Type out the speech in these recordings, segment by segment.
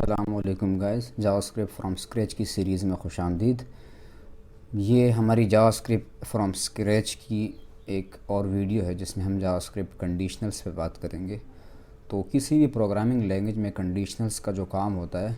अस्सलामुअलैकुम guys, JavaScript from scratch की series में खुशामदीद। ये हमारी जावास्क्रिप्ट फ्रॉम स्क्रैच की एक और वीडियो है जिसमें हम जावास्क्रिप्ट कंडीशनल्स पे बात करेंगे। तो किसी भी प्रोग्रामिंग लैंग्वेज में कंडीशनल्स का जो काम होता है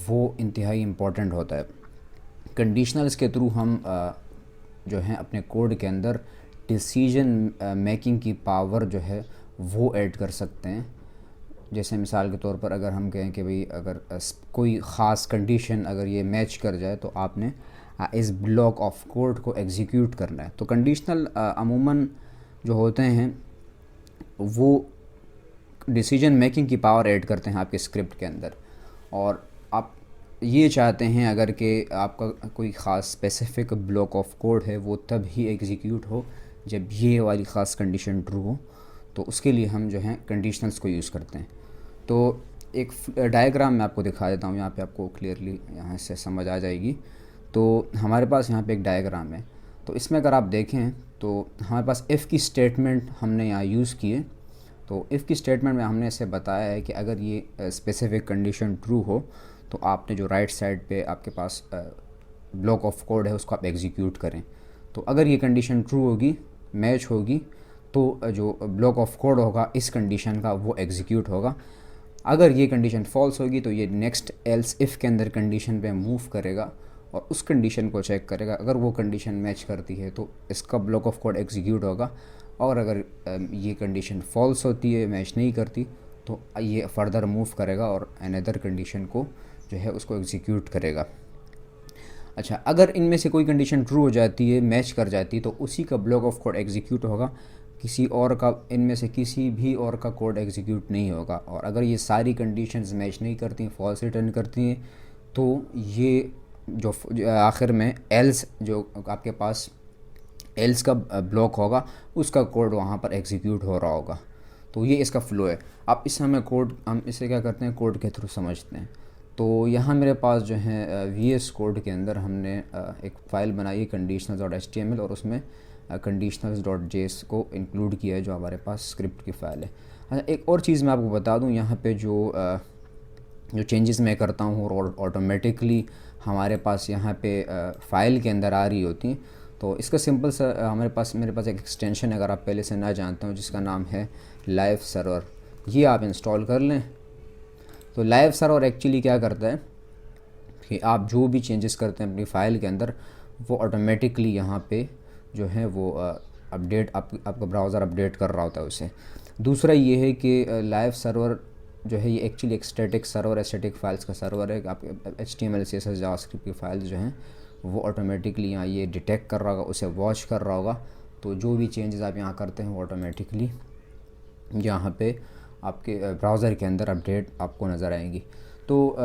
वो इंतहाई इम्पोर्टेंट होता है। कंडीशनल्स के थ्रू हम जो है अपने कोड के अंदर डिसीजन मेकिंग की पावर जो है वो ऐड कर सकते हैं। जैसे मिसाल के तौर पर अगर हम कहें कि भाई अगर कोई ख़ास कंडीशन अगर ये मैच कर जाए तो आपने इस ब्लॉक ऑफ कोड को एग्जीक्यूट करना है। तो कंडीशनल अमूमन जो होते हैं वो डिसीजन मेकिंग की पावर ऐड करते हैं आपके स्क्रिप्ट के अंदर। और आप ये चाहते हैं अगर कि आपका कोई ख़ास स्पेसिफ़िक ब्लॉक ऑफ कोड है वो तब ही एग्जीक्यूट हो जब ये वाली ख़ास कंडीशन ट्रू हो, तो उसके लिए हम जो है कंडीशनल्स को यूज़ करते हैं। तो एक डायग्राम मैं आपको दिखा देता हूँ, यहाँ पे आपको क्लियरली यहाँ से समझ आ जाएगी। तो हमारे पास यहाँ पे एक डायग्राम है। तो इसमें अगर आप देखें तो हमारे पास इफ़ की स्टेटमेंट हमने यहाँ यूज़ किए। तो इफ़ की स्टेटमेंट में हमने इसे बताया है कि अगर ये स्पेसिफ़िक कंडीशन ट्रू हो तो आपने जो राइट साइड पे आपके पास ब्लॉक ऑफ कोड है उसको आप एग्जीक्यूट करें। तो अगर ये कंडीशन ट्रू होगी, मैच होगी, तो जो ब्लॉक ऑफ कोड होगा इस कंडीशन का वो एग्जीक्यूट होगा। अगर ये कंडीशन फॉल्स होगी तो ये नेक्स्ट एल्स इफ़ के अंदर कंडीशन पे मूव करेगा और उस कंडीशन को चेक करेगा। अगर वो कंडीशन मैच करती है तो इसका ब्लॉक ऑफ कोड एग्जीक्यूट होगा, और अगर ये कंडीशन फॉल्स होती है, मैच नहीं करती, तो ये फर्दर मूव करेगा और अनदर कंडीशन को जो है उसको एग्जीक्यूट करेगा। अच्छा, अगर इनमें से कोई कंडीशन ट्रू हो जाती है, मैच कर जाती है, तो उसी का ब्लॉक ऑफ कोड एग्जीक्यूट होगा, किसी और का, इनमें से किसी भी और का कोड एग्जीक्यूट नहीं होगा। और अगर ये सारी कंडीशंस मैच नहीं करती, फॉल्स रिटर्न करती हैं, तो ये जो आखिर में एल्स जो आपके पास एल्स का ब्लॉक होगा उसका कोड वहाँ पर एग्जीक्यूट हो रहा होगा। तो ये इसका फ़्लो है। आप इस हमें कोड, हम इसे क्या करते हैं, कोड के थ्रू समझते हैं। तो यहाँ मेरे पास जो है VS कोड के अंदर हमने एक फ़ाइल बनाई है conditionals.html, और उसमें conditionals.js को इंक्लूड किया है जो हमारे पास स्क्रिप्ट की फ़ाइल है। अच्छा, एक और चीज़ मैं आपको बता दूँ, यहाँ पे जो चेंजेस मैं करता हूँ और ऑटोमेटिकली हमारे पास यहाँ पे फ़ाइल के अंदर आ रही होती हैं। तो इसका सिंपल सा मेरे पास एक एक्सटेंशन अगर आप पहले से ना जानते हो जिसका नाम है लाइव सर्वर, ये आप इंस्टॉल कर लें। तो लाइव सर्वर एक्चुअली क्या करता है कि आप जो भी चेंजेस करते हैं अपनी फ़ाइल के अंदर वो ऑटोमेटिकली यहाँ पे जो है वो अपडेट आपका ब्राउज़र अपडेट कर रहा होता है उसे। दूसरा ये है कि लाइव सर्वर जो है ये एक्चुअली एक स्टैटिक सर्वर है, स्टैटिक फाइल्स का सर्वर है। आपके HTML CSS जावास्क्रिप्ट की फाइल्स जो हैं वो ऑटोमेटिकली यहाँ ये डिटेक्ट कर रहा होगा, उसे वॉच कर रहा होगा। तो जो भी चेंजेस आप यहाँ करते हैं वो ऑटोमेटिकली यहाँ पे आपके ब्राउज़र के अंदर अपडेट आपको नज़र आएंगी। तो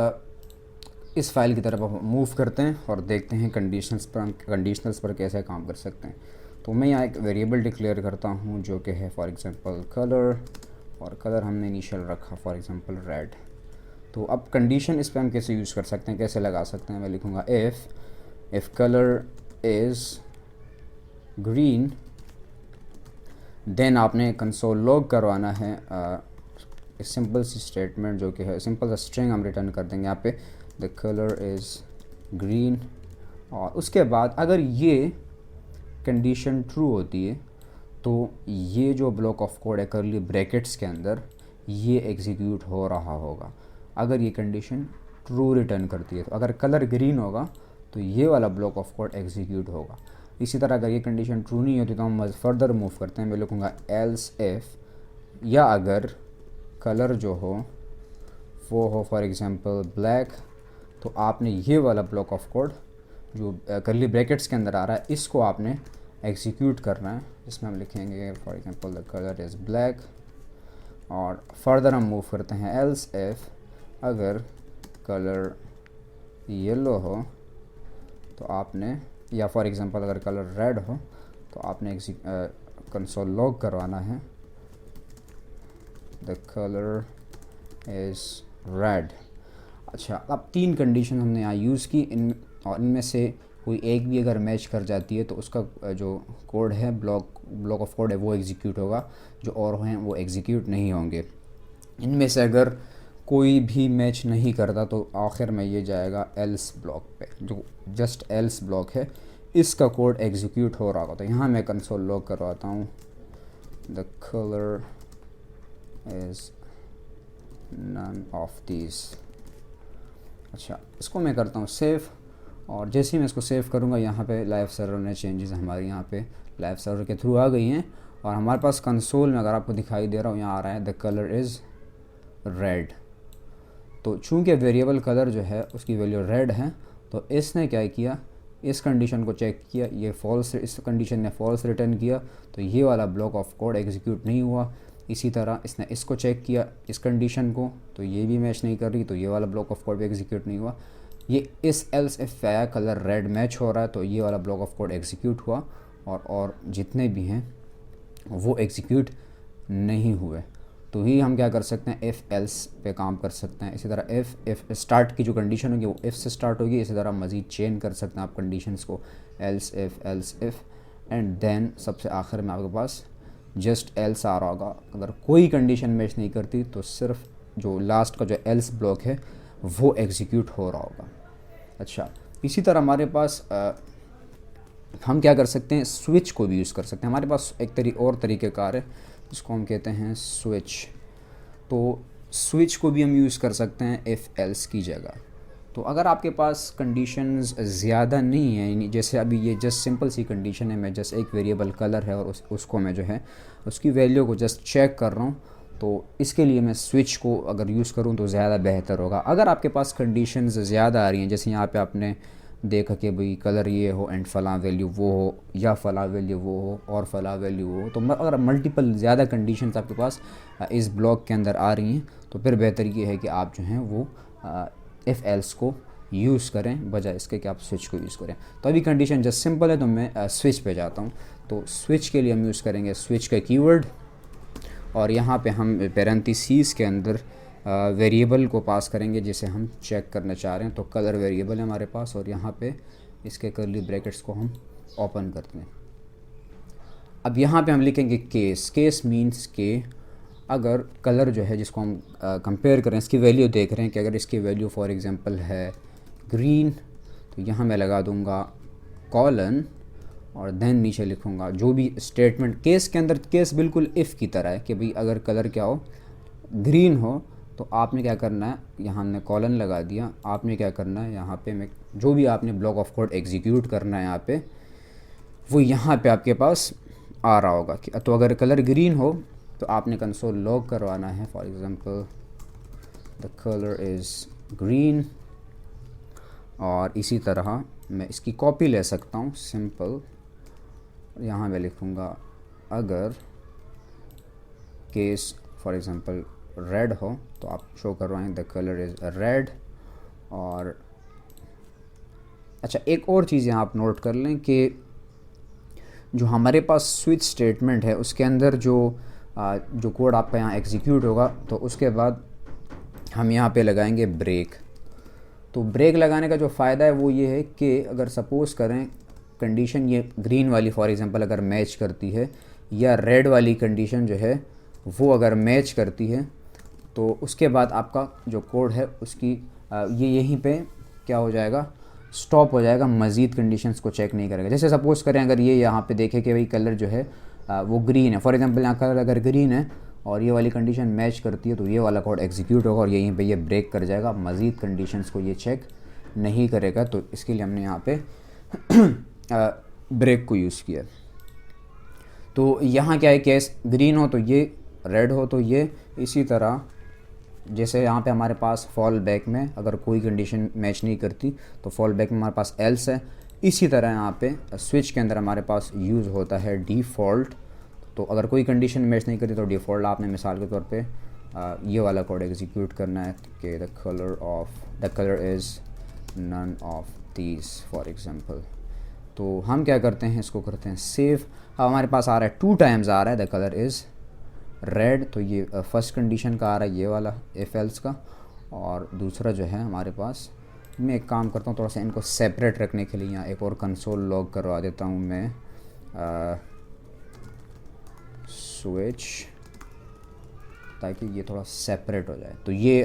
इस फाइल की तरफ आप मूव करते हैं और देखते हैं कंडीशनल्स पर कैसे काम कर सकते हैं। तो मैं यहाँ एक वेरिएबल डिक्लेयर करता हूँ जो कि है फॉर एग्ज़ाम्पल कलर, और कलर हमने इनिशियल रखा फॉर एग्ज़ाम्पल रेड। तो अब कंडीशन इस पर हम कैसे यूज़ कर सकते हैं, कैसे लगा सकते हैं। मैं लिखूँगा if colour is green, then आपने कंसोल लॉग करवाना है एक सिंपल सी स्टेटमेंट जो कि है सिंपल सा स्ट्रिंग हम रिटर्न कर देंगे यहाँ पे, द कलर इज़ ग्रीन। और उसके बाद अगर ये कंडीशन ट्रू होती है तो ये जो ब्लॉक ऑफ कोड है करली ब्रैकेट्स के अंदर ये एग्जीक्यूट हो रहा होगा अगर ये कंडीशन ट्रू रिटर्न करती है। तो अगर कलर ग्रीन होगा तो ये वाला ब्लॉक ऑफ कोड एग्जीक्यूट होगा। इसी तरह अगर ये कंडीशन ट्रू नहीं होती तो हम फर्दर मूव करते हैं। मैं लिखूँगा एल्स इफ़, या अगर कलर जो हो वो हो फॉर एग्ज़ाम्पल ब्लैक, तो आपने ये वाला ब्लॉक ऑफ कोड जो करली ब्रैकेट्स के अंदर आ रहा है इसको आपने एग्जीक्यूट करना है, जिसमें हम लिखेंगे for example the colour is black. और फर्दर हम मूव करते हैं एल्स इफ़ अगर कलर येलो हो तो आपने, या फॉर एग्ज़ाम्पल अगर कलर रेड हो तो आपने कंसोल लॉग करवाना है द कलर इज़ रेड। अच्छा, अब 3 कंडीशन हमने यहाँ यूज़ की, और इनमें से कोई एक भी अगर मैच कर जाती है तो उसका जो कोड है ब्लॉक ऑफ कोड है वो एग्जीक्यूट होगा, जो और हैं वो एग्जीक्यूट नहीं होंगे। इनमें से अगर कोई भी मैच नहीं करता तो आखिर में ये जाएगा एल्स ब्लॉक पे, जो जस्ट एल्स ब्लॉक है, इसका कोड एग्जीक्यूट हो रहा होगा। तो यहाँ मैं कंसोल लॉग करवाता हूँ, the colour is none of these. अच्छा, इसको मैं करता हूँ सेव, और जैसे ही मैं इसको सेव करूँगा यहाँ पे लाइव सर्वर में चेंजेस हमारे यहाँ पे लाइव सर्वर के थ्रू आ गई हैं, और हमारे पास कंसोल में अगर आपको दिखाई दे रहा हो यहाँ आ रहा है द कलर इज़ रेड। तो चूँकि वेरिएबल कलर जो है उसकी वैल्यू रेड है, तो इसने क्या किया, इस कंडीशन को चेक किया, ये फॉल्स, इस कंडीशन ने फॉल्स रिटर्न किया, तो ये वाला ब्लॉक ऑफ कोड एग्जीक्यूट नहीं हुआ। इसी तरह इसने इसको चेक किया, इस कंडीशन को, तो ये भी मैच नहीं कर रही, तो ये वाला ब्लॉक ऑफ कोड भी एग्जीक्यूट नहीं हुआ। ये इस एल्स इफ आया कलर रेड मैच हो रहा है, तो ये वाला ब्लॉक ऑफ कोड एग्जीक्यूट हुआ, और जितने भी हैं वो एग्जीक्यूट नहीं हुए। तो ही हम क्या कर सकते हैं, इफ़ एल्स पे काम कर सकते हैं। इसी तरह इफ़ स्टार्ट की जो कंडीशन होगी वो इफ़ से स्टार्ट होगी। इसी तरह मज़ीद चेन कर सकते हैं आप कंडीशंस को, एल्स इफ़ एंड देन सबसे आखिर में आपके पास जस्ट एल्स आ रहा होगा। अगर कोई कंडीशन मैच नहीं करती तो सिर्फ जो लास्ट का जो एल्स ब्लॉक है वो एग्जीक्यूट हो रहा होगा। अच्छा, इसी तरह हमारे पास हम क्या कर सकते हैं, स्विच को भी यूज़ कर सकते हैं। हमारे पास एक और तरीक़ेकार है जिसको हम कहते हैं स्विच। तो स्विच को भी हम यूज़ कर सकते हैं इफ़ एल्स की जगह। तो अगर आपके पास कंडीशंस ज़्यादा नहीं है, यानी जैसे अभी ये जस्ट सिंपल सी कंडीशन है, मैं जस्ट एक वेरिएबल कलर है और उसको मैं जो है उसकी वैल्यू को जस्ट चेक कर रहा हूँ, तो इसके लिए मैं स्विच को अगर यूज़ करूँ तो ज़्यादा बेहतर होगा। अगर आपके पास कंडीशंस ज़्यादा आ रही हैं, जैसे यहाँ पे आपने देखा कि भाई कलर ये हो एंड फ़लाँ वैल्यू वो हो, या फ़लाँ वैल्यू वो हो और फ़लाँ वैल्यू वो हो, तो अगर मल्टीपल ज़्यादा कंडीशंस आपके पास इस ब्लॉक के अंदर आ रही हैं, तो फिर बेहतर ये है कि आप जो हैं वो इफ़ एल्स को यूज़ करें बजाय इसके कि आप स्विच को यूज़ करें। तो अभी कंडीशन जस्ट सिंपल है, तो मैं स्विच पे जाता हूँ। तो स्विच के लिए हम यूज़ करेंगे स्विच का कीवर्ड, और यहाँ पे हम पैरेंथेसिस के अंदर वेरिएबल को पास करेंगे जिसे हम चेक करना चाह रहे हैं। तो कलर वेरिएबल है हमारे पास, और यहाँ पे इसके कर्ली ब्रैकेट्स को हम ओपन करते हैं। अब यहाँ पे हम लिखेंगे केस मीन्स के अगर कलर जो है जिसको हम कंपेयर करें, इसकी वैल्यू देख रहे हैं कि अगर इसकी वैल्यू फॉर एग्जांपल है ग्रीन, तो यहाँ मैं लगा दूँगा कॉलन और देन नीचे लिखूँगा जो भी स्टेटमेंट केस के अंदर। केस बिल्कुल इफ़ की तरह है कि भाई अगर कलर क्या हो, ग्रीन हो, तो आपने क्या करना है, यहाँ हमने कॉलन लगा दिया, आपने क्या करना है, यहाँ पे मैं जो भी आपने ब्लॉक ऑफ कोड एग्जीक्यूट करना है यहाँ पे, वो यहाँ पे आपके पास आ रहा होगा कि तो अगर कलर ग्रीन हो तो आपने कंसोल लॉग करवाना है, for example the colour is green. और इसी तरह मैं इसकी कॉपी ले सकता हूँ सिंपल, यहाँ मैं लिखूँगा अगर केस फॉर एग्ज़ाम्पल रेड हो, तो आप शो करवाएं द कलर इज़ रेड। और अच्छा, एक और चीज़ यहाँ आप नोट कर लें कि जो हमारे पास स्विच स्टेटमेंट है उसके अंदर जो कोड आपका यहाँ एग्जीक्यूट होगा, तो उसके बाद हम यहाँ पे लगाएंगे ब्रेक। तो ब्रेक लगाने का जो फ़ायदा है वो ये है कि अगर सपोज़ करें कंडीशन ये ग्रीन वाली फॉर एग्ज़ाम्पल अगर मैच करती है, या रेड वाली कंडीशन जो है वो अगर मैच करती है, तो उसके बाद आपका जो कोड है उसकी ये यहीं पे क्या हो जाएगा, स्टॉप हो जाएगा, मज़ीद कंडीशंस को चेक नहीं करेगा। जैसे सपोज़ करें अगर ये यहाँ पे देखें कि भाई कलर जो है वो ग्रीन है, फॉर एग्ज़ाम्पल यहाँ कलर अगर ग्रीन है और ये वाली कंडीशन मैच करती है, तो ये वाला कोड एग्जीक्यूट होगा और यहीं पे ये ब्रेक कर जाएगा, मज़ीद कंडीशंस को ये चेक नहीं करेगा। तो इसके लिए हमने यहाँ पे ब्रेक को यूज़ किया। तो यहाँ क्या है, केस ग्रीन हो तो ये, रेड हो तो ये। इसी तरह जैसे यहाँ पे हमारे पास फॉल बैक में अगर कोई कंडीशन मैच नहीं करती तो फॉल बैक में हमारे पास एल्स है। इसी तरह यहाँ पे स्विच के अंदर हमारे पास यूज़ होता है डिफ़ॉल्ट। तो अगर कोई कंडीशन मैच नहीं करती तो डिफ़ॉल्ट आपने मिसाल के तौर पे ये वाला कोड एग्जीक्यूट करना है कि the colour is none of these for example. तो हम क्या करते हैं, इसको करते हैं सेव। अब हमारे पास आ रहा है 2 टाइम्स आ रहा है द कलर इज़ रेड, तो ये फर्स्ट कंडीशन का आ रहा है ये वाला इफ एल्स का। और दूसरा जो है हमारे पास, मैं एक काम करता हूँ थोड़ा सा इनको सेपरेट रखने के लिए यहाँ एक और कंसोल लॉग करवा देता हूँ मैं, स्विच ताकि ये थोड़ा सेपरेट हो जाए। तो ये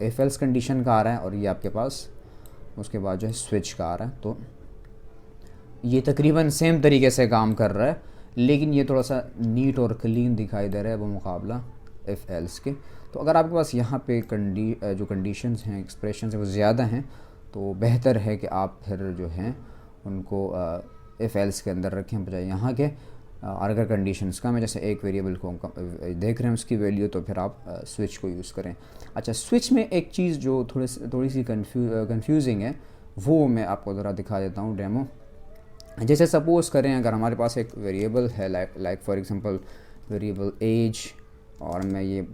इफ एल्स कंडीशन का आ रहा है और ये आपके पास उसके बाद जो है स्विच का आ रहा है। तो ये तकरीबन सेम तरीके से काम कर रहा है, लेकिन ये थोड़ा सा नीट और क्लीन दिखाई दे रहा है मुकाबला इफ़ एल्स के। तो अगर आपके पास यहाँ पे जो कंडीशंस हैं, एक्सप्रेशंस हैं, वो ज़्यादा हैं, तो बेहतर है कि आप फिर जो हैं उनको इफ़ एल्स के अंदर रखें बजाय यहाँ के। और अगर कंडीशंस कम है, जैसे एक वेरिएबल को देख रहे हैं उसकी वैल्यू, तो फिर आप स्विच को यूज़ करें। अच्छा, स्विच में एक चीज़ जो थोड़ी सी कंफ्यूजिंग है, वो मैं आपको ज़रा दिखा देता हूँ डेमो। जैसे सपोज़ करें अगर हमारे पास एक वेरिएबल है like for example variable age, और मैं ये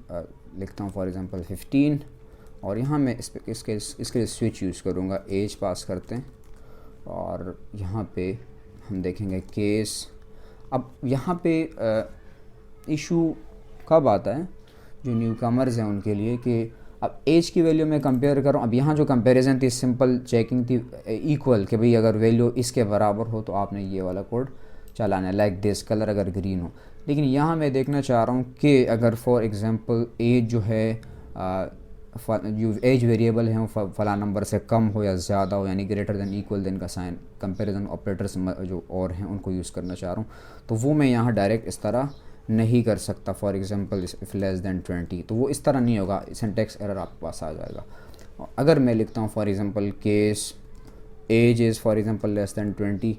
लिखता हूँ फॉर एग्जांपल 15, और यहाँ मैं इसके लिए स्विच यूज़ करूँगा। एज पास करते हैं और यहाँ पे हम देखेंगे केस। अब यहाँ पे इशू कब आता है जो न्यू कमर्स हैं उनके लिए, कि अब एज की वैल्यू मैं कंपेयर करूँ। अब यहाँ जो कंपैरिजन थी सिंपल चेकिंग थी इक्वल, कि भाई अगर वैल्यू इसके बराबर हो तो आपने ये वाला कोड चलाना है, लाइक दिस कलर अगर ग्रीन हो। लेकिन यहाँ मैं देखना चाह रहा हूँ कि अगर फॉर एग्जांपल एज जो है जो एज वेरिएबल है वो फला नंबर से कम हो या ज़्यादा हो, यानी ग्रेटर देन इक्वल देन का साइन कंपैरिजन ऑपरेटर्स जो और हैं उनको यूज़ करना चाह रहा हूँ। तो वो मैं यहाँ डायरेक्ट इस तरह नहीं कर सकता। For example if less than 20, तो वो इस तरह नहीं होगा, सिंटैक्स एरर आपके पास आ जाएगा। अगर मैं लिखता हूँ for example case age is for example less than 20,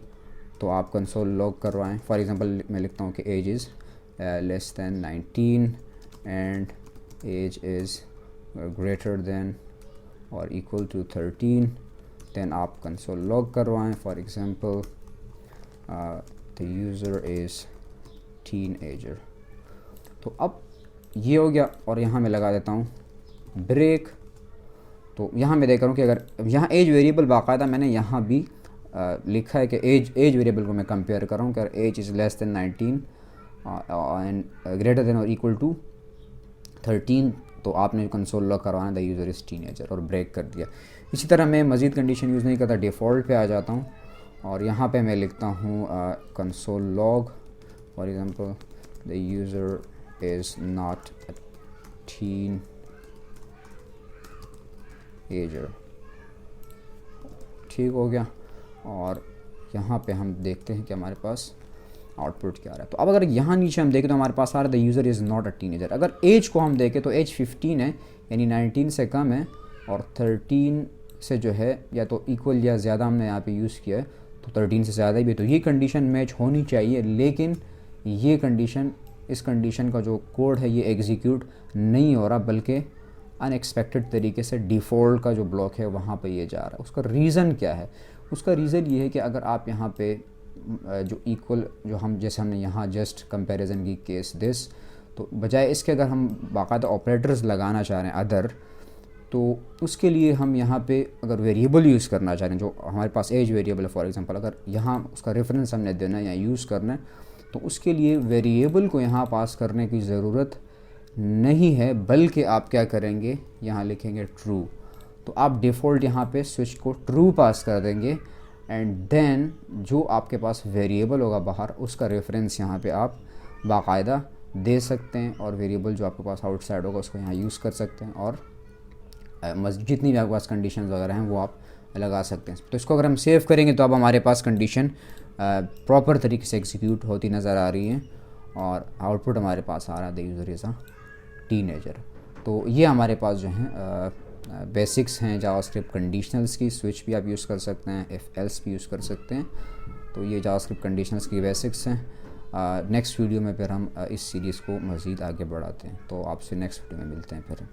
तो आप कंसोल लॉग करवाएं। फॉर एग्जांपल मैं लिखता हूँ कि age is less than 19 and age is greater than और इक्वल टू 13, देन आप कंसोल लॉग करवाएं। For example the user is teenager. तो अब ये हो गया, और यहाँ मैं लगा देता हूँ ब्रेक। तो यहाँ मैं देख रहा हूँ कि अगर यहाँ एज वेरिएबल बाकायदा मैंने यहाँ भी लिखा है कि एज वेरिएबल को मैं कंपेयर कर रहा हूँ कि age is less than 19 and greater than और इक्वल टू 13, तो आपने कंसोल लॉग करवाना द यूज़र इज़ टीनएजर और ब्रेक कर दिया। इसी तरह मैं मज़ीद कंडीशन यूज़ नहीं करता, डिफ़ॉल्ट पे आ जाता हूँ और यहाँ पे मैं लिखता हूँ console log for example the user is not a teenager. ठीक हो गया, और यहाँ पे हम देखते हैं कि हमारे पास आउटपुट क्या आ रहा है। तो अब अगर यहाँ नीचे हम देखें तो हमारे पास आ रहा है the user is not a teenager. अगर एज को हम देखें तो एज 15 है, यानी 19 से कम है, और 13 से जो है या तो इक्वल या ज़्यादा हमने यहाँ पे यूज़ किया है, तो 13 से ज़्यादा भी। तो ये कंडीशन मैच होनी चाहिए, लेकिन ये कंडीशन, इस कंडीशन का जो कोड है ये एग्जीक्यूट नहीं हो रहा, बल्कि अनएक्सपेक्टेड तरीके से डिफ़ॉल्ट का जो ब्लॉक है वहाँ पे ये जा रहा है। उसका रीज़न क्या है? उसका रीज़न ये है कि अगर आप यहाँ पे जो इक्वल, जो हम जैसे हमने यहाँ जस्ट कंपैरिजन की केस दिस, तो बजाय इसके अगर हम बाकायदा ऑपरेटर्स लगाना चाह रहे हैं अदर, तो उसके लिए हम यहाँ पे अगर वेरिएबल यूज़ करना चाह रहे हैं, जो हमारे पास एज वेरिएबल है फॉर एग्जांपल, अगर यहाँ उसका रेफरेंस हमने देना है या यूज़ करना है, तो उसके लिए वेरिएबल को यहाँ पास करने की ज़रूरत नहीं है, बल्कि आप क्या करेंगे, यहाँ लिखेंगे ट्रू। तो आप डिफ़ॉल्ट यहाँ पे स्विच को ट्रू पास कर देंगे, एंड देन जो आपके पास वेरिएबल होगा बाहर, उसका रेफरेंस यहाँ पे आप बाकायदा दे सकते हैं, और वेरिएबल जो आपके पास आउटसाइड होगा उसको यहाँ यूज़ कर सकते हैं, और जितनी भी आपके पास कंडीशन वगैरह हैं वो आप लगा सकते हैं। तो इसको अगर हम सेव करेंगे तो अब हमारे पास कंडीशन प्रॉपर तरीके से एग्जीक्यूट होती नज़र आ रही है, और आउटपुट हमारे पास आ रहा है the user is a teenager. तो ये हमारे पास जो हैं बेसिक्स हैं जावास्क्रिप्ट कंडीशनल्स की। स्विच भी आप यूज़ कर सकते हैं, इफ़ एल्स भी यूज़ कर सकते हैं। तो ये जावास्क्रिप्ट कंडीशनल्स की बेसिक्स हैं। नेक्स्ट वीडियो में फिर हम इस सीरीज़ को मज़ीद आगे बढ़ाते हैं। तो आपसे नेक्स्ट वीडियो में मिलते हैं फिर।